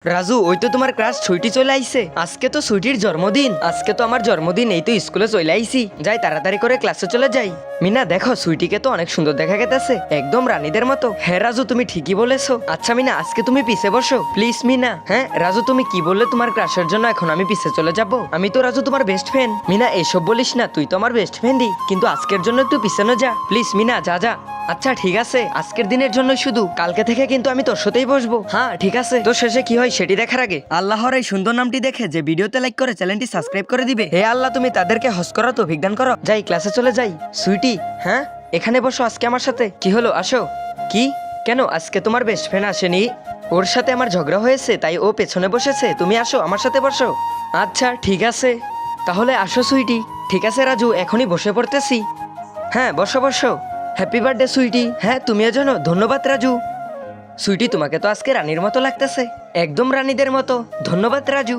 রাজু, ওই তো তোমার ক্লাস ছুটি চলে আইছে। আজকে তো ছুটির জন্মদিন। আজকে তো আমার জন্মদিন, এই তো স্কুলে চলে আইছি। যাই তাড়াতাড়ি করে ক্লাসে চলে যাই। মিনা দেখো, সুইটিকে তো অনেক সুন্দর দেখা গেতেছে, একদম রানীদের মতো। হ্যাঁ রাজু, তুমি ঠিকই বলেছো। আচ্ছা মিনা, আজকে তুমি পিছে বসো প্লিজ। মিনা, হ্যাঁ রাজু, তুমি কি বললে তোমার ক্রাশের জন্য এখন আমি পিছে চলে যাব? আমি তো রাজু তোমার বেস্ট ফ্রেন্ড। মিনা এসব বলিস না, তুই তো আমার বেস্ট ফ্রেন্ডই, কিন্তু আজকের জন্য একটু পিছনে যা প্লিজ। মিনা যা যা। আচ্ছা ঠিক আছে, আজকের দিনের জন্য শুধু, কালকে থেকে কিন্তু আমি তোর সাথেই বসবো। হ্যাঁ ঠিক আছে। তো শেষে কি হয় সেটি দেখার আগে আল্লাহর এই সুন্দর নামটি দেখে যে ভিডিওতে লাইক করে চ্যানেলটি সাবস্ক্রাইব করে দিবে, হে আল্লাহ তুমি তাদেরকে হজ করা তো বিজ্ঞান করো। যাই ক্লাসে চলে যাই। সুইটি, হ্যাঁ এখানে বসো আজকে আমার সাথে। কি হলো, আসো। কি? কেন আজকে তোমার বেস্ট ফ্রেন্ড আসেনি? ওর সাথে আমার ঝগড়া হয়েছে, তাই ও পেছনে বসেছে। তুমি আসো আমার সাথে বসো। আচ্ছা ঠিক আছে, তাহলে আসো সুইটি। ঠিক আছে রাজু, এখনই বসে পড়তেছি। হ্যাঁ বসো বসো। Happy birthday sweetie. হ্যাঁ তুমিও জানো। ধন্যবাদ রাজু। সুইটি, তোমাকে তো আজকে রানীর মতো লাগতেছে, একদম রানীদের মতো। ধন্যবাদ রাজু।